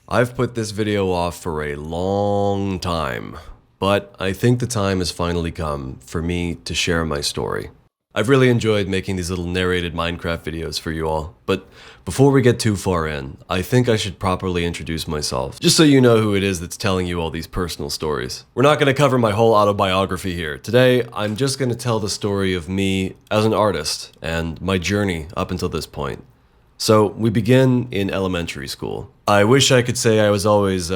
I've put this video off for a long time, but I think the time has finally come for me to share my story. I've really enjoyed making these little narrated Minecraft videos for you all, but before we get too far in, I think I should properly introduce myself, just so you know who it is that's telling you all these personal stories. We're not going to cover my whole autobiography here. Today, I'm just going to tell the story of me as an artist and my journey up until this point. So we begin in elementary school. I wish I could say I was always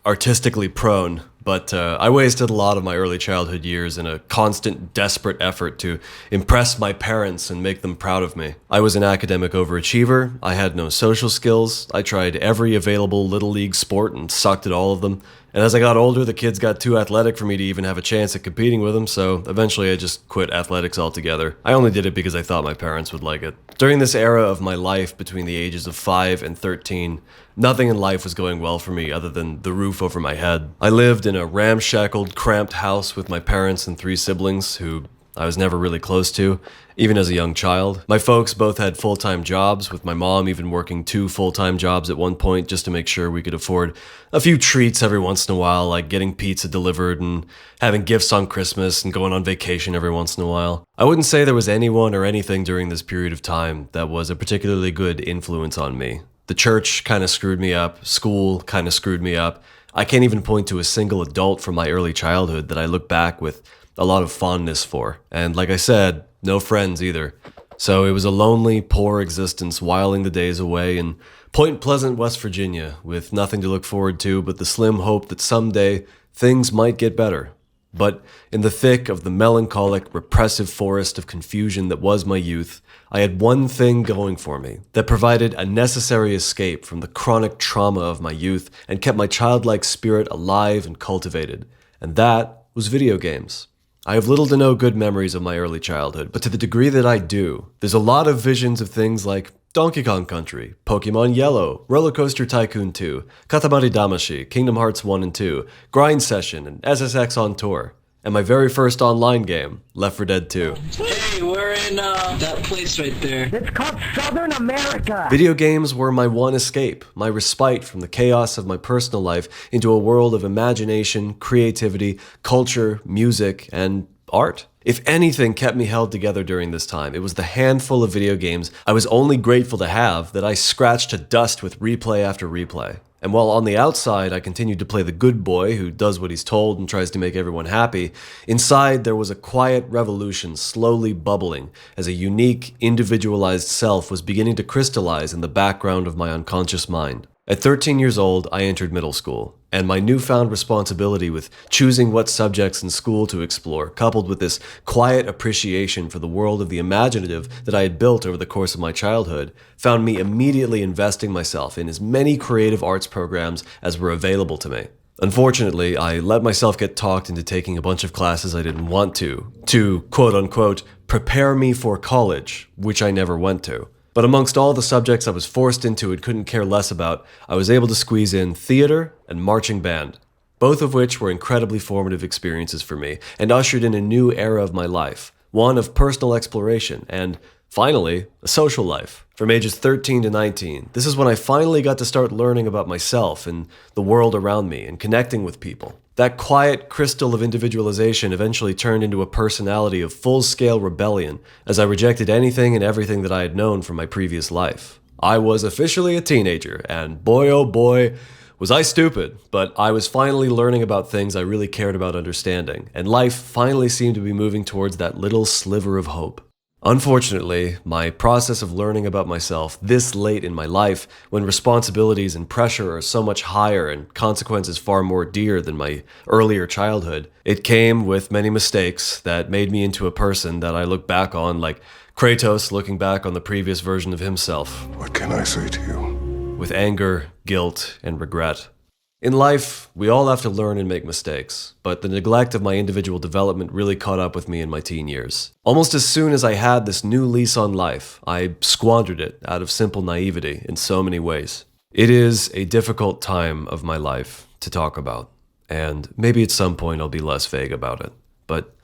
artistically prone, but I wasted a lot of my early childhood years in a constant, desperate effort to impress my parents and make them proud of me. I was an academic overachiever, I had no social skills, I tried every available Little League sport and sucked at all of them. And as I got older, the kids got too athletic for me to even have a chance at competing with them, so eventually I just quit athletics altogether. I only did it because I thought my parents would like it. During this era of my life between the ages of 5 and 13, nothing in life was going well for me other than the roof over my head. I lived in a ramshackled, cramped house with my parents and 3 siblings who I was never really close to, even as a young child. My folks both had full-time jobs, with my mom even working 2 full-time jobs at one point just to make sure we could afford a few treats every once in a while, like getting pizza delivered and having gifts on Christmas and going on vacation every once in a while. I wouldn't say there was anyone or anything during this period of time that was a particularly good influence on me. The church kind of screwed me up, school kind of screwed me up. I can't even point to a single adult from my early childhood that I look back with a lot of fondness for. And like I said, no friends either. So it was a lonely, poor existence whiling the days away in Point Pleasant, West Virginia, with nothing to look forward to but the slim hope that someday things might get better. But in the thick of the melancholic, repressive forest of confusion that was my youth, I had one thing going for me that provided a necessary escape from the chronic trauma of my youth and kept my childlike spirit alive and cultivated. And that was video games. I have little to no good memories of my early childhood, but to the degree that I do, there's a lot of visions of things like Donkey Kong Country, Pokemon Yellow, Roller Coaster Tycoon 2, Katamari Damacy, Kingdom Hearts 1 and 2, Grind Session, and SSX on Tour. And my very first online game, Left 4 Dead 2. Hey, we're in that place right there. It's called Southern America! Video games were my one escape, my respite from the chaos of my personal life into a world of imagination, creativity, culture, music, and art. If anything kept me held together during this time, it was the handful of video games I was only grateful to have that I scratched to dust with replay after replay. And while on the outside I continued to play the good boy who does what he's told and tries to make everyone happy, inside there was a quiet revolution slowly bubbling as a unique, individualized self was beginning to crystallize in the background of my unconscious mind. At 13 years old, I entered middle school, and my newfound responsibility with choosing what subjects in school to explore, coupled with this quiet appreciation for the world of the imaginative that I had built over the course of my childhood, found me immediately investing myself in as many creative arts programs as were available to me. Unfortunately, I let myself get talked into taking a bunch of classes I didn't want to quote-unquote, prepare me for college, which I never went to. But amongst all the subjects I was forced into and couldn't care less about, I was able to squeeze in theater and marching band, both of which were incredibly formative experiences for me and ushered in a new era of my life, one of personal exploration and, finally, a social life. From ages 13 to 19, this is when I finally got to start learning about myself and the world around me and connecting with people. That quiet crystal of individualization eventually turned into a personality of full-scale rebellion as I rejected anything and everything that I had known from my previous life. I was officially a teenager, and boy oh boy, was I stupid, but I was finally learning about things I really cared about understanding, and life finally seemed to be moving towards that little sliver of hope. Unfortunately, my process of learning about myself this late in my life, when responsibilities and pressure are so much higher and consequences far more dear than my earlier childhood, it came with many mistakes that made me into a person that I look back on like Kratos looking back on the previous version of himself. What can I say to you? With anger, guilt, and regret. In life, we all have to learn and make mistakes, but the neglect of my individual development really caught up with me in my teen years. Almost as soon as I had this new lease on life, I squandered it out of simple naivety in so many ways. It is a difficult time of my life to talk about, and maybe at some point I'll be less vague about it, but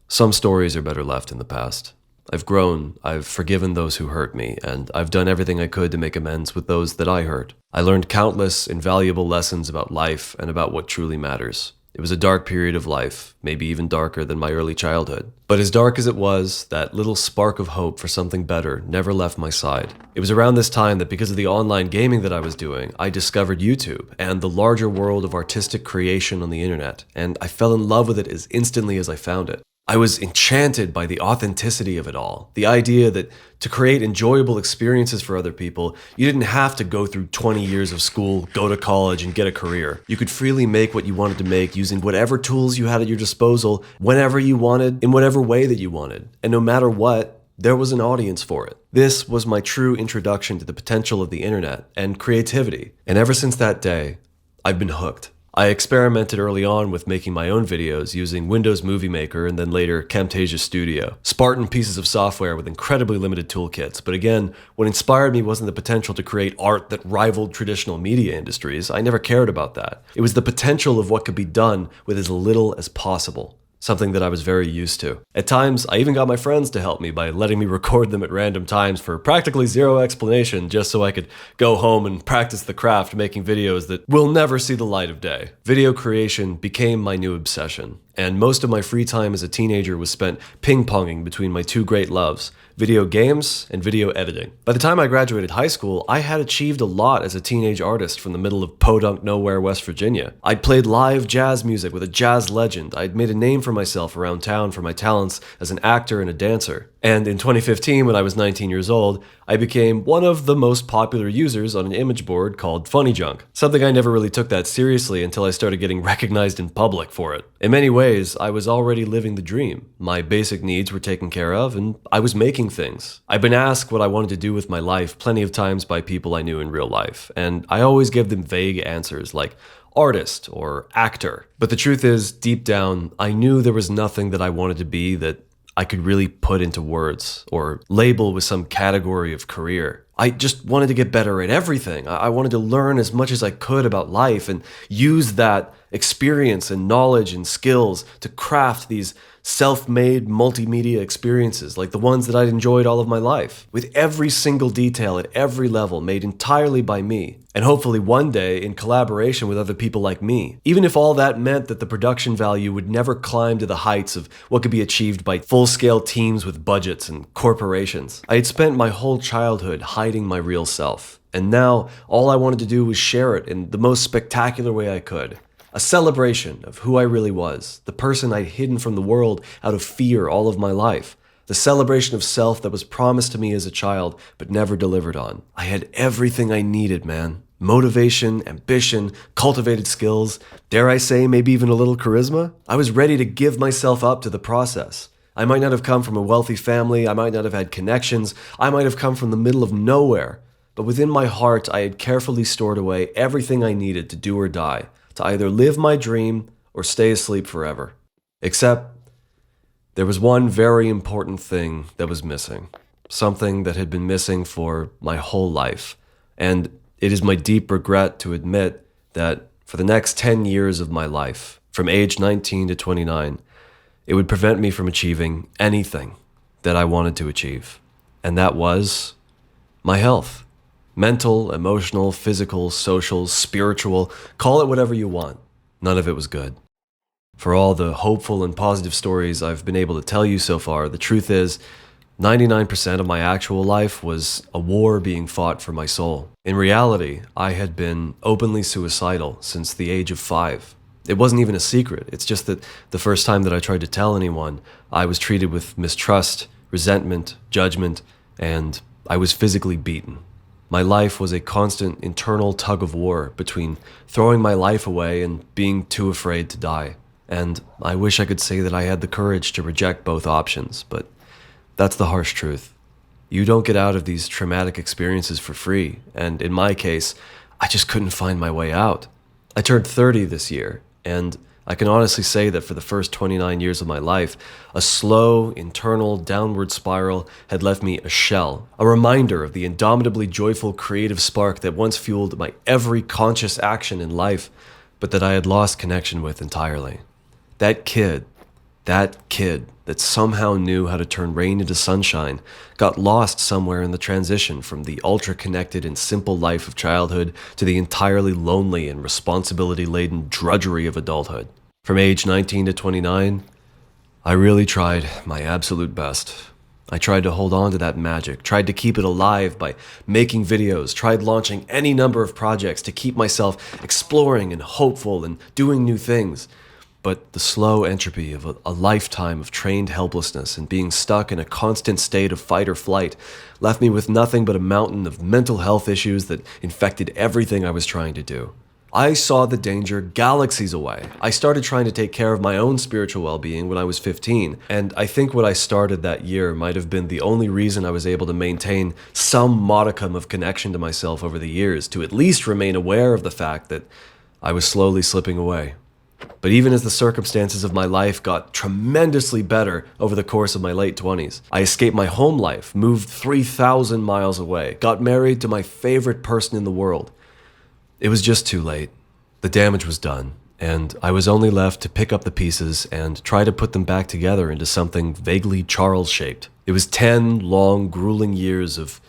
some stories are better left in the past. I've grown, I've forgiven those who hurt me, and I've done everything I could to make amends with those that I hurt. I learned countless invaluable lessons about life and about what truly matters. It was a dark period of life, maybe even darker than my early childhood. But as dark as it was, that little spark of hope for something better never left my side. It was around this time that because of the online gaming that I was doing, I discovered YouTube and the larger world of artistic creation on the internet, and I fell in love with it as instantly as I found it. I was enchanted by the authenticity of it all. The idea that to create enjoyable experiences for other people, you didn't have to go through 20 years of school, go to college, and get a career. You could freely make what you wanted to make using whatever tools you had at your disposal, whenever you wanted, in whatever way that you wanted. And no matter what, there was an audience for it. This was my true introduction to the potential of the internet and creativity. And ever since that day, I've been hooked. I experimented early on with making my own videos using Windows Movie Maker and then later Camtasia Studio. Spartan pieces of software with incredibly limited toolkits. But again, what inspired me wasn't the potential to create art that rivaled traditional media industries. I never cared about that. It was the potential of what could be done with as little as possible. Something that I was very used to. At times, I even got my friends to help me by letting me record them at random times for practically zero explanation just so I could go home and practice the craft making videos that will never see the light of day. Video creation became my new obsession, and most of my free time as a teenager was spent ping-ponging between my two great loves, video games and video editing. By the time I graduated high school, I had achieved a lot as a teenage artist from the middle of podunk nowhere, West Virginia. I'd played live jazz music with a jazz legend. I'd made a name for myself around town for my talents as an actor and a dancer. And in 2015, when I was 19 years old, I became one of the most popular users on an image board called Funny Junk. Something I never really took that seriously until I started getting recognized in public for it. In many ways, I was already living the dream. My basic needs were taken care of, and I was making things. I've been asked what I wanted to do with my life plenty of times by people I knew in real life, and I always gave them vague answers like artist or actor. But the truth is, deep down, I knew there was nothing that I wanted to be that I could really put into words or label with some category of career. I just wanted to get better at everything. I wanted to learn as much as I could about life and use that experience and knowledge and skills to craft these self-made multimedia experiences like the ones that I'd enjoyed all of my life, with every single detail at every level made entirely by me, and hopefully one day in collaboration with other people like me, even if all that meant that the production value would never climb to the heights of what could be achieved by full-scale teams with budgets and corporations. I had spent my whole childhood hiding my real self, and now all I wanted to do was share it in the most spectacular way I could. A celebration of who I really was, the person I'd hidden from the world out of fear all of my life. The celebration of self that was promised to me as a child, but never delivered on. I had everything I needed, man. Motivation, ambition, cultivated skills, dare I say maybe even a little charisma? I was ready to give myself up to the process. I might not have come from a wealthy family, I might not have had connections, I might have come from the middle of nowhere. But within my heart, I had carefully stored away everything I needed to do or die, to either live my dream or stay asleep forever. Except, there was one very important thing that was missing. Something that had been missing for my whole life. And it is my deep regret to admit that for the next 10 years of my life, from age 19 to 29, it would prevent me from achieving anything that I wanted to achieve. And that was my health. Mental, emotional, physical, social, spiritual, call it whatever you want. None of it was good. For all the hopeful and positive stories I've been able to tell you so far, the truth is, 99% of my actual life was a war being fought for my soul. In reality, I had been openly suicidal since the age of 5. It wasn't even a secret. It's just that the first time that I tried to tell anyone, I was treated with mistrust, resentment, judgment, and I was physically beaten. My life was a constant internal tug of war between throwing my life away and being too afraid to die. And I wish I could say that I had the courage to reject both options, but that's the harsh truth. You don't get out of these traumatic experiences for free, and in my case, I just couldn't find my way out. I turned 30 this year, and I can honestly say that for the first 29 years of my life, a slow, internal, downward spiral had left me a shell, a reminder of the indomitably joyful creative spark that once fueled my every conscious action in life, but that I had lost connection with entirely. That That kid that somehow knew how to turn rain into sunshine got lost somewhere in the transition from the ultra-connected and simple life of childhood to the entirely lonely and responsibility-laden drudgery of adulthood. From age 19 to 29, I really tried my absolute best. I tried to hold on to that magic, tried to keep it alive by making videos, tried launching any number of projects to keep myself exploring and hopeful and doing new things. But the slow entropy of a lifetime of trained helplessness and being stuck in a constant state of fight or flight left me with nothing but a mountain of mental health issues that infected everything I was trying to do. I saw the danger galaxies away. I started trying to take care of my own spiritual well-being when I was 15, and I think what I started that year might have been the only reason I was able to maintain some modicum of connection to myself over the years, to at least remain aware of the fact that I was slowly slipping away. But even as the circumstances of my life got tremendously better over the course of my late 20s, I escaped my home life, moved 3,000 miles away, got married to my favorite person in the world. It was just too late. The damage was done, and I was only left to pick up the pieces and try to put them back together into something vaguely Charles-shaped. It was 10 long, grueling years of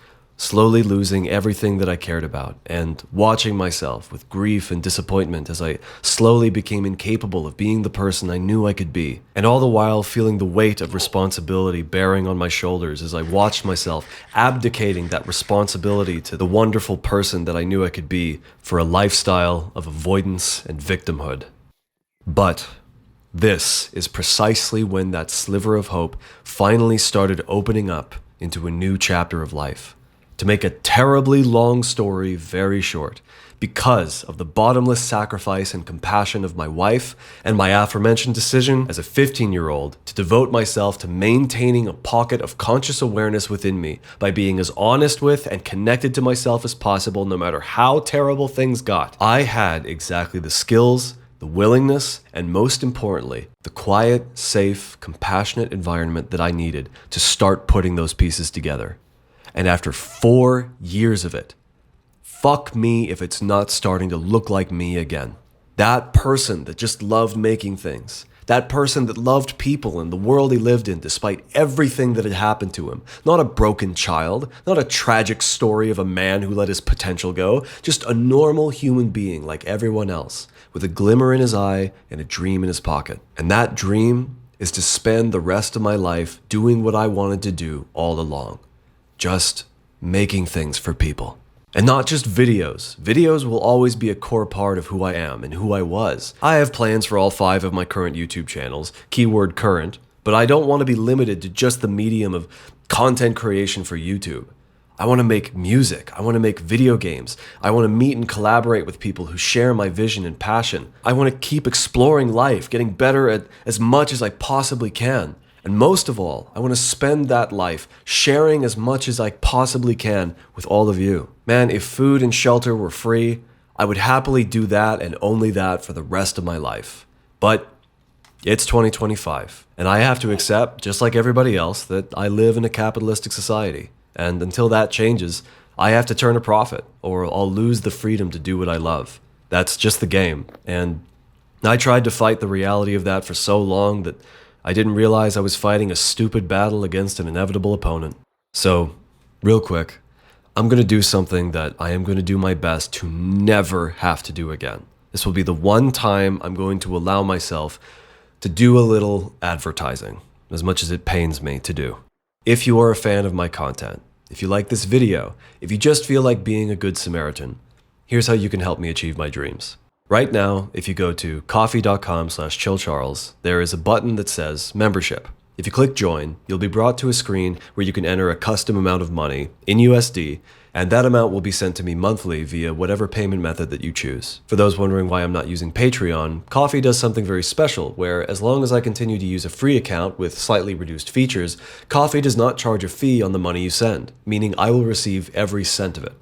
slowly losing everything that I cared about and watching myself with grief and disappointment as I slowly became incapable of being the person I knew I could be, and all the while feeling the weight of responsibility bearing on my shoulders as I watched myself abdicating that responsibility to the wonderful person that I knew I could be for a lifestyle of avoidance and victimhood. But this is precisely when that sliver of hope finally started opening up into a new chapter of life. To make a terribly long story very short, because of the bottomless sacrifice and compassion of my wife and my aforementioned decision as a 15-year-old to devote myself to maintaining a pocket of conscious awareness within me by being as honest with and connected to myself as possible no matter how terrible things got, I had exactly the skills, the willingness, and most importantly, the quiet, safe, compassionate environment that I needed to start putting those pieces together. And after 4 years of it, fuck me if it's not starting to look like me again. That person that just loved making things. That person that loved people and the world he lived in despite everything that had happened to him. Not a broken child, not a tragic story of a man who let his potential go. Just a normal human being like everyone else, with a glimmer in his eye and a dream in his pocket. And that dream is to spend the rest of my life doing what I wanted to do all along. Just making things for people. And not just videos. Videos will always be a core part of who I am and who I was. I have plans for all 5 of my current YouTube channels, keyword current, but I don't want to be limited to just the medium of content creation for YouTube. I want to make music. I want to make video games. I want to meet and collaborate with people who share my vision and passion. I want to keep exploring life, getting better at as much as I possibly can. And most of all, I want to spend that life sharing as much as I possibly can with all of you. Man, if food and shelter were free, I would happily do that and only that for the rest of my life. But it's 2025, and I have to accept, just like everybody else, that I live in a capitalistic society. And until that changes, I have to turn a profit, or I'll lose the freedom to do what I love. That's just the game. And I tried to fight the reality of that for so long that I didn't realize I was fighting a stupid battle against an inevitable opponent. So, real quick, I'm going to do something that I am going to do my best to never have to do again. This will be the one time I'm going to allow myself to do a little advertising, as much as it pains me to do. If you are a fan of my content, if you like this video, if you just feel like being a good Samaritan, here's how you can help me achieve my dreams. Right now, if you go to coffee.com/chillcharles, there is a button that says membership. If you click join, you'll be brought to a screen where you can enter a custom amount of money in USD, and that amount will be sent to me monthly via whatever payment method that you choose. For those wondering why I'm not using Patreon, Coffee does something very special where, as long as I continue to use a free account with slightly reduced features, Coffee does not charge a fee on the money you send, meaning I will receive every cent of it.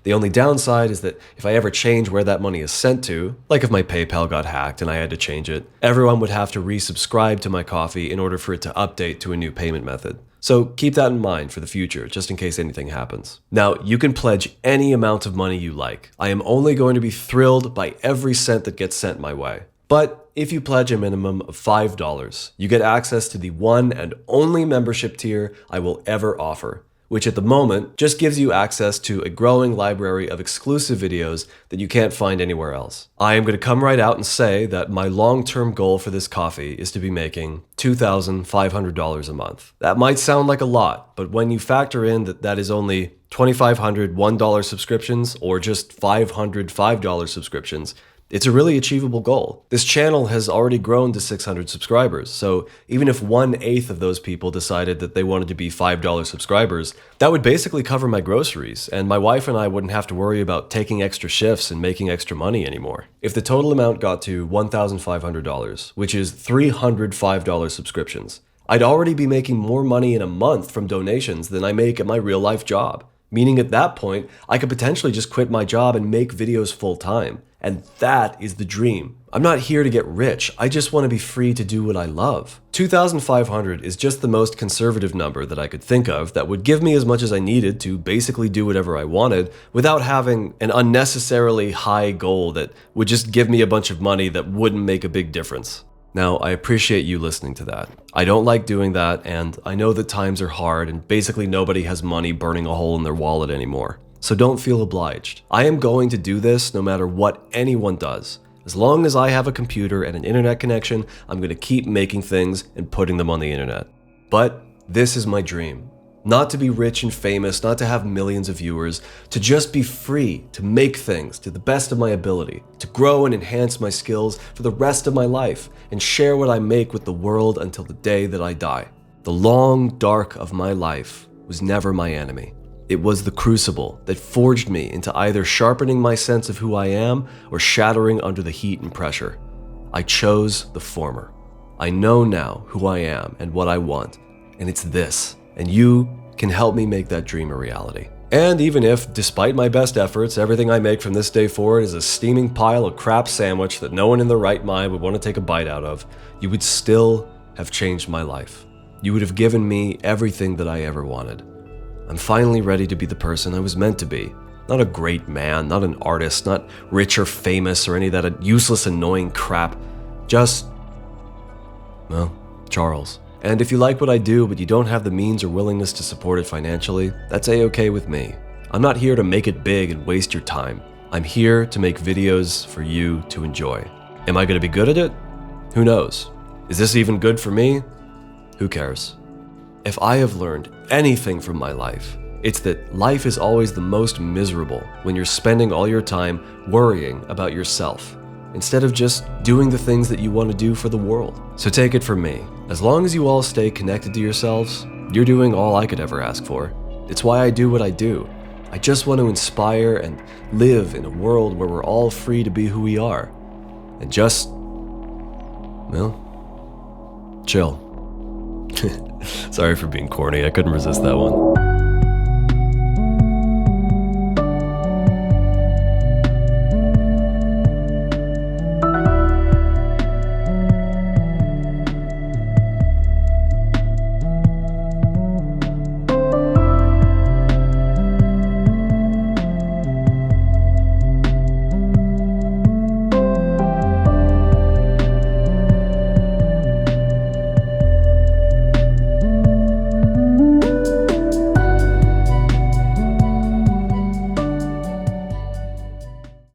The only downside is that if I ever change where that money is sent to, like if my PayPal got hacked and I had to change it, everyone would have to resubscribe to my Coffee in order for it to update to a new payment method. So keep that in mind for the future, just in case anything happens. Now, you can pledge any amount of money you like. I am only going to be thrilled by every cent that gets sent my way. But if you pledge a minimum of $5, you get access to the one and only membership tier I will ever offer, which at the moment just gives you access to a growing library of exclusive videos that you can't find anywhere else. I am going to come right out and say that my long-term goal for this coffee is to be making $2,500 a month. That might sound like a lot, but when you factor in that that is only 2,500 $1 subscriptions or just 500 $5 subscriptions, it's a really achievable goal. This channel has already grown to 600 subscribers, so even if 1/8 of those people decided that they wanted to be $5 subscribers, that would basically cover my groceries, and my wife and I wouldn't have to worry about taking extra shifts and making extra money anymore. If the total amount got to $1,500, which is 300 $5 subscriptions, I'd already be making more money in a month from donations than I make at my real-life job. Meaning at that point, I could potentially just quit my job and make videos full-time. And that is the dream. I'm not here to get rich, I just want to be free to do what I love. 2,500 is just the most conservative number that I could think of that would give me as much as I needed to basically do whatever I wanted without having an unnecessarily high goal that would just give me a bunch of money that wouldn't make a big difference. Now, I appreciate you listening to that. I don't like doing that, and I know that times are hard and basically nobody has money burning a hole in their wallet anymore. So don't feel obliged. I am going to do this no matter what anyone does. As long as I have a computer and an internet connection, I'm going to keep making things and putting them on the internet. But this is my dream. Not to be rich and famous, not to have millions of viewers, to just be free to make things to the best of my ability, to grow and enhance my skills for the rest of my life, and share what I make with the world until the day that I die. The long dark of my life was never my enemy. It was the crucible that forged me into either sharpening my sense of who I am or shattering under the heat and pressure. I chose the former. I know now who I am and what I want, and it's this. And you can help me make that dream a reality. And even if, despite my best efforts, everything I make from this day forward is a steaming pile of crap sandwich that no one in their right mind would want to take a bite out of, you would still have changed my life. You would have given me everything that I ever wanted. I'm finally ready to be the person I was meant to be. Not a great man, not an artist, not rich or famous or any of that useless, annoying crap. Just, well, Charles. And if you like what I do, but you don't have the means or willingness to support it financially, that's a-okay with me. I'm not here to make it big and waste your time. I'm here to make videos for you to enjoy. Am I going to be good at it? Who knows? Is this even good for me? Who cares? If I have learned anything from my life, it's that life is always the most miserable when you're spending all your time worrying about yourself, instead of just doing the things that you want to do for the world. So take it from me. As long as you all stay connected to yourselves, you're doing all I could ever ask for. It's why I do what I do. I just want to inspire and live in a world where we're all free to be who we are. And just, well, chill. Sorry for being corny, I couldn't resist that one.